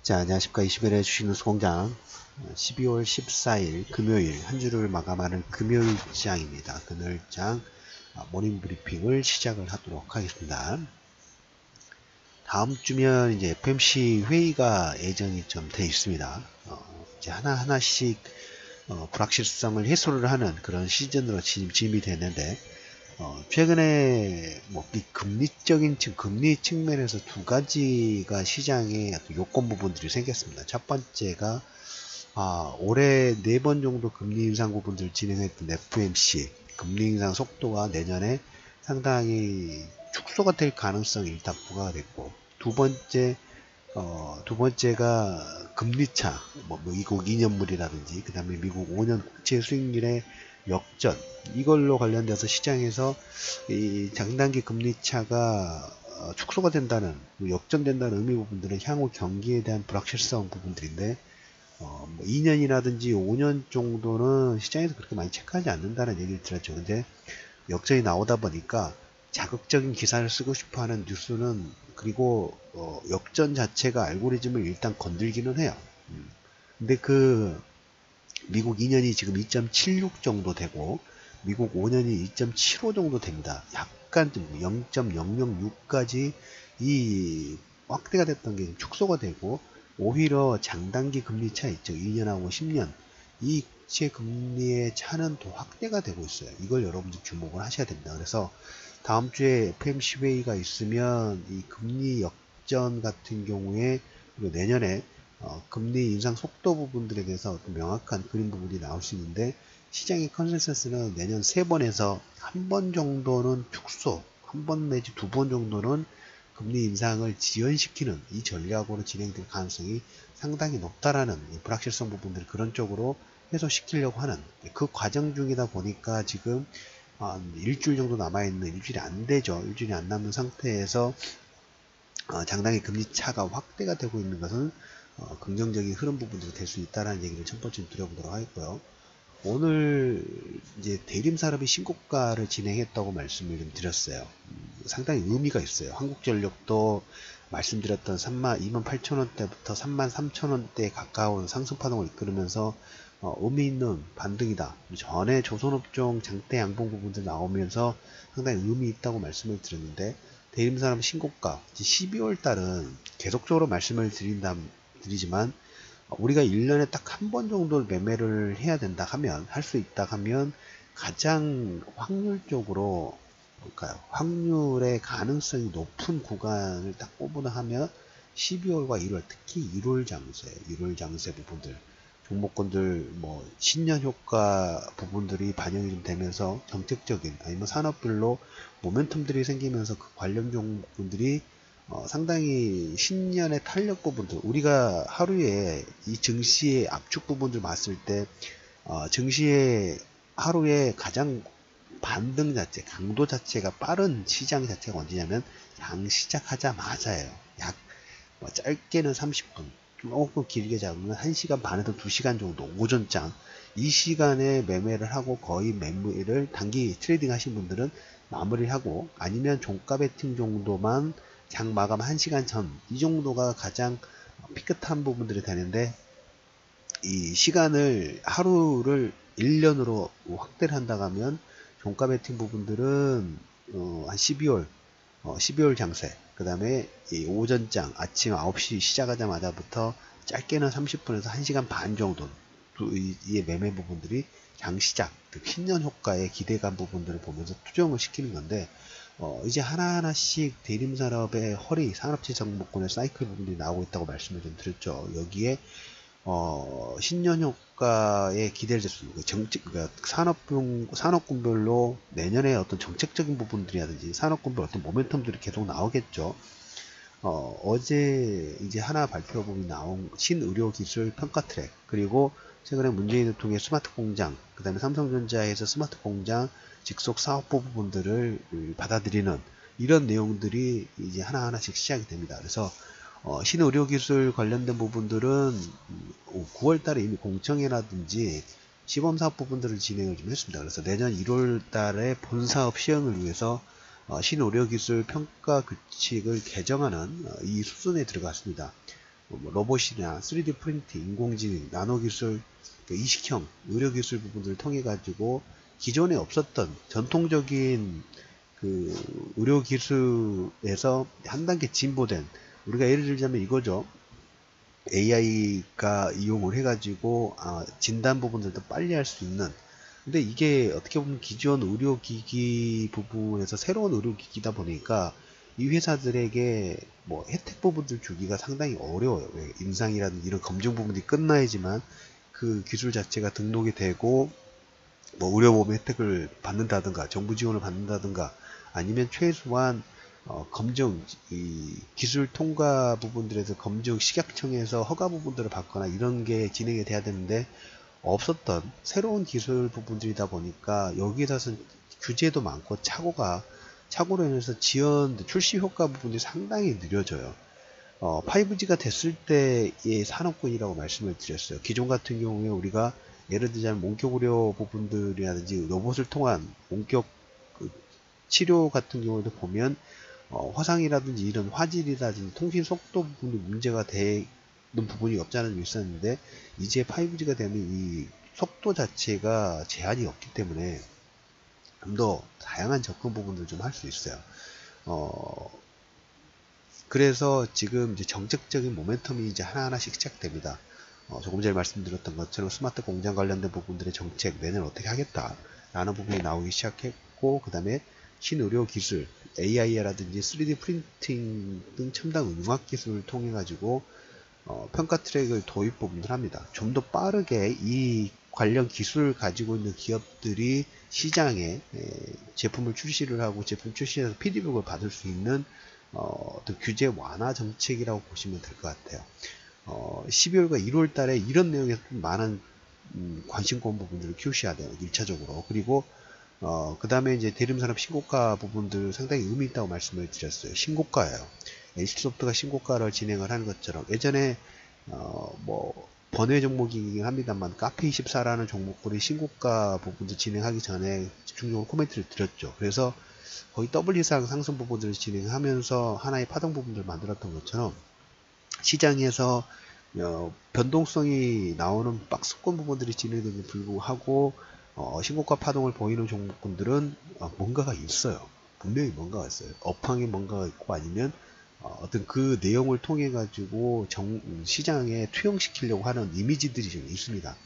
자, 안녕하십니까. 20일에 주식뉴스공장 12월 14일 금요일 한 주를 마감하는 금요일장입니다. 금요일장 모닝 브리핑을 시작을 하도록 하겠습니다. 다음 주면 이제 FOMC 회의가 예정이 좀 돼 있습니다. 이제 하나하나씩 불확실성을 해소를 하는 그런 시즌으로 진입이 됐는데, 최근에 이 금리 측면에서 두 가지가 시장에 요건 부분들이 생겼습니다. 첫 번째가 올해 4번 정도 금리 인상 부분들을 진행했던 FOMC 금리 인상 속도가 내년에 상당히 축소가 될 가능성이 일단 부과가 됐고, 두 번째가 금리차, 미국 2년물이라든지, 그 다음에 미국 5년 국채 수익률의 역전, 이걸로 관련돼서 시장에서 이 장단기 금리차가 축소가 된다는, 역전된다는 의미 부분들은 향후 경기에 대한 불확실성 부분들인데, 2년이라든지 5년 정도는 시장에서 그렇게 많이 체크하지 않는다는 얘기를 들었죠. 근데 역전이 나오다 보니까 자극적인 기사를 쓰고 싶어 하는 뉴스는, 그리고 역전 자체가 알고리즘을 일단 건들기는 해요. 근데 미국 2년이 지금 2.76 정도 되고 미국 5년이 2.75 정도 됩니다. 약간 좀 0.006까지 이 확대가 됐던 게 축소가 되고, 오히려 장단기 금리 차 있죠. 2년하고 10년. 이 국채 금리의 차는 더 확대가 되고 있어요. 이걸 여러분들 주목을 하셔야 됩니다. 그래서 다음 주에 FOMC 회의가 있으면 이 금리 역전 같은 경우에, 그리고 내년에 금리 인상 속도 부분들에 대해서 어떤 명확한 그림 부분이 나올 수 있는데, 시장의 컨센서스는 내년 3번에서 한 번 정도는 축소, 한 번 내지 2번 정도는 금리 인상을 지연시키는 이 전략으로 진행될 가능성이 상당히 높다라는 불확실성 부분들을 그런 쪽으로 해소시키려고 하는 그 과정 중이다 보니까, 지금 한 일주일 정도 남아있는, 일주일이 안 되죠. 일주일이 안 남은 상태에서 장단기 금리 차가 확대가 되고 있는 것은 긍정적인 흐름 부분들이 될 수 있다는 얘기를 첫 번째로 드려보도록 하겠고요. 오늘 이제 대림산업이 신고가를 진행했다고 말씀을 좀 드렸어요. 상당히 의미가 있어요. 한국전력도 말씀드렸던 28,000원대부터 33,000원대에 가까운 상승파동을 이끌으면서 의미 있는 반등이다. 전에 조선업종 장대 양봉 부분들 나오면서 상당히 의미 있다고 말씀을 드렸는데, 대림산업 신고가 12월 달은 계속적으로 말씀을 드리지만, 우리가 1년에 딱 한 번 정도를 매매를 해야 된다 하면, 할 수 있다 하면, 가장 확률적으로 볼까요? 확률의 가능성이 높은 구간을 딱 꼽으나 하면 12월과 1월, 특히 1월 장세예요. 1월 장세 부분들, 종목군들 신년 효과 부분들이 반영이 좀 되면서 정책적인, 아니면 산업별로 모멘텀들이 생기면서 그 관련 종목군들이 상당히 신년의 탄력 부분들, 우리가 하루에 이 증시의 압축 부분들 봤을 때 증시의 하루에 가장 반등 자체, 강도 자체가 빠른 시장 자체가 언제냐면 장 시작하자마자예요. 짧게는 30분, 조금 길게 잡으면 1시간 반에서 2시간 정도, 오전장. 이 시간에 매매를 하고 거의 매매를 단기 트레이딩 하신 분들은 마무리를 하고, 아니면 종가 베팅 정도만 장 마감 1시간 전, 이 정도가 가장 피끗한 부분들이 되는데, 이 시간을 하루를 1년으로 확대를 한다고 하면 종가 베팅 부분들은 한 12월 장세, 그 다음에 이 오전장 아침 9시 시작하자마자부터 짧게는 30분에서 1시간 반 정도 이 매매 부분들이 장시작, 신년 효과의 기대감 부분들을 보면서 투정을 시키는 건데, 이제 하나하나씩 대림산업의 허리, 산업재 정보권의 사이클 부분들이 나오고 있다고 말씀을 좀 드렸죠. 여기에 신년 효과에 기대를 했습니다. 그러니까 산업군별로 내년에 어떤 정책적인 부분들이라든지 산업군별 어떤 모멘텀들이 계속 나오겠죠. 어제 이제 하나 발표 부분이 나온 신의료기술 평가 트랙, 그리고 최근에 문재인 대통령의 스마트 공장, 그 다음에 삼성전자에서 스마트 공장 직속 사업부 부분들을 받아들이는 이런 내용들이 이제 하나하나씩 시작이 됩니다. 그래서 신의료기술 관련된 부분들은 9월 달에 이미 공청회라든지 시범사업 부분들을 진행을 좀 했습니다. 그래서 내년 1월 달에 본사업 시행을 위해서 신의료기술 평가 규칙을 개정하는 이 수순에 들어갔습니다. 뭐 로봇이나 3D 프린팅, 인공지능, 나노기술, 이식형, 의료기술 부분들을 통해 가지고 기존에 없었던 전통적인 그 의료기술에서 한 단계 진보된, 우리가 예를 들자면 이거죠. AI가 이용을 해가지고 진단 부분들도 빨리 할 수 있는. 근데 이게 어떻게 보면 기존 의료기기 부분에서 새로운 의료기기다 보니까 이 회사들에게 뭐 혜택 부분들 주기가 상당히 어려워요. 임상이라든지 이런 검증 부분이 끝나야지만 그 기술 자체가 등록이 되고 뭐 의료보험 혜택을 받는다든가 정부 지원을 받는다든가 아니면 최소한 검증, 이 기술 통과 부분들에서 검증 식약청에서 허가 부분들을 받거나 이런 게 진행이 돼야 되는데 없었던 새로운 기술 부분들이다 보니까 여기에서는 규제도 많고 착오로 인해서 지연 출시 효과 부분이 상당히 느려져요. 5G가 됐을 때의 산업군이라고 말씀을 드렸어요. 기존 같은 경우에 우리가 예를 들자면 원격 의료 부분들이라든지 로봇을 통한 원격 그 치료 같은 경우도 보면 화상이라든지 이런 화질이라든지 통신 속도 부분이 문제가 되는 부분이 없지 않아 있었는데 이제 5G가 되면 이 속도 자체가 제한이 없기 때문에 좀 더 다양한 접근 부분들을 좀 할 수 있어요. 그래서 지금 이제 정책적인 모멘텀이 이제 하나하나씩 시작됩니다. 조금 전에 말씀드렸던 것처럼 스마트 공장 관련된 부분들의 정책 내년 어떻게 하겠다라는 부분이 나오기 시작했고, 그 다음에 신의료 기술, AI라든지 3D 프린팅 등 첨단 융합 기술을 통해 가지고 평가 트랙을 도입 부분을 합니다. 좀 더 빠르게 이 관련 기술을 가지고 있는 기업들이 시장에 제품을 출시를 하고 제품 출시해서 피드백을 받을 수 있는 어떤 규제 완화 정책이라고 보시면 될 것 같아요. 12월과 1월 달에 이런 내용에 많은 관심권 부분들을 키우셔야 돼요. 1차적으로. 그리고 그 다음에 이제 대림산업 신고가 부분들 상당히 의미 있다고 말씀을 드렸어요. 신고가예요. HT소프트가 신고가를 진행을 하는 것처럼 예전에 뭐 번외 종목이긴 합니다만 카페24라는 종목들이 신고가 부분도 진행하기 전에 집중적으로 코멘트를 드렸죠. 그래서 거의 더블 이상 상승 부분들을 진행하면서 하나의 파동 부분들을 만들었던 것처럼 시장에서 변동성이 나오는 박스권 부분들이 진행되는 불구하고 신고가 파동을 보이는 종목군들은 뭔가가 있어요. 분명히 뭔가가 있어요. 업황에 뭔가가 있고 아니면 어떤 그 내용을 통해 가지고 시장에 투영시키려고 하는 이미지들이 좀 있습니다.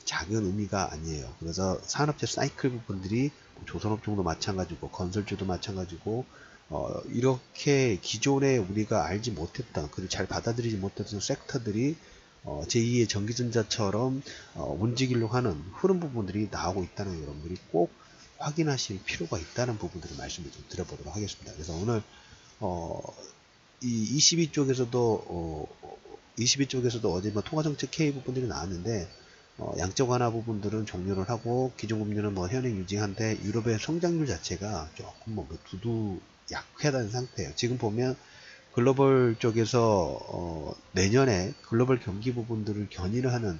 작은 의미가 아니에요. 그래서 산업재 사이클 부분들이 조선업종도 마찬가지고 건설주도 마찬가지고 이렇게 기존에 우리가 알지 못했던 그리고 잘 받아들이지 못했던 섹터들이 제2의 전기전자처럼 움직이려고 하는 흐름 부분들이 나오고 있다는 여러분들이 꼭 확인하실 필요가 있다는 부분들을 말씀을 좀 드려보도록 하겠습니다. 그래서 오늘 이 22쪽에서도 어제 뭐 통화정책 K 부분들이 나왔는데 양적 완화 부분들은 종료를 하고 기존금리는 뭐 현행 유지한데 유럽의 성장률 자체가 조금 뭐 두두 약하다는 상태예요. 지금 보면 글로벌 쪽에서 내년에 글로벌 경기 부분들을 견인을 하는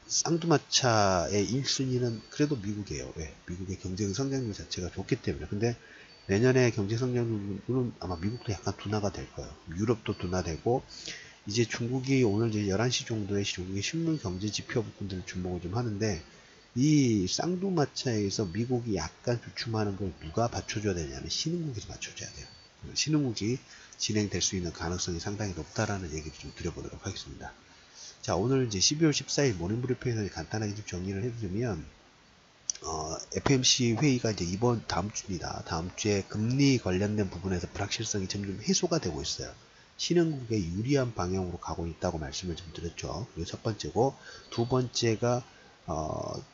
쌍두마차의 1순위는 그래도 미국이에요. 왜? 미국의 경제 성장률 자체가 좋기 때문에. 근데 내년에 경제 성장률은 아마 미국도 약간 둔화가 될 거예요. 유럽도 둔화되고 이제 중국이 오늘 이제 11시 정도에 중국의 신문 경제 지표 부분들을 주목을 좀 하는데 이 쌍두마차에서 미국이 약간 주춤하는 걸 누가 받쳐줘야 되냐면 신흥국에서 받쳐줘야 돼요. 신흥국이 진행될 수 있는 가능성이 상당히 높다라는 얘기를 좀 드려보도록 하겠습니다. 자, 오늘 이제 12월 14일 모닝 브리핑에서 간단하게 좀 정리를 해드리면 FMC 회의가 이제 다음 주입니다. 다음 주에 금리 관련된 부분에서 불확실성이 점점 해소가 되고 있어요. 신흥국에 유리한 방향으로 가고 있다고 말씀을 좀 드렸죠. 그리고 첫 번째고, 두 번째가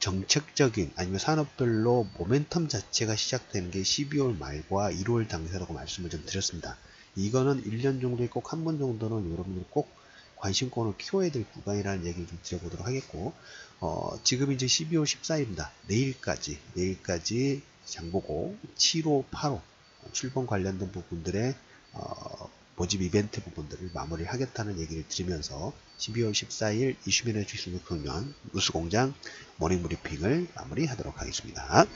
정책적인 아니면 산업별로 모멘텀 자체가 시작되는 게 12월 말과 1월 당사라고 말씀을 좀 드렸습니다. 이거는 1년 정도에 꼭 한 번 정도는 여러분들 꼭 관심권을 키워야 될 구간이라는 얘기를 좀 드려보도록 하겠고, 지금 이제 12월 14일입니다. 내일까지 장보고 7호, 8호 출범 관련된 부분들의 모집 이벤트 부분들을 마무리하겠다는 얘기를 드리면서 12월 14일 이슈민의 주식금융 뉴스공장 모닝 브리핑을 마무리하도록 하겠습니다.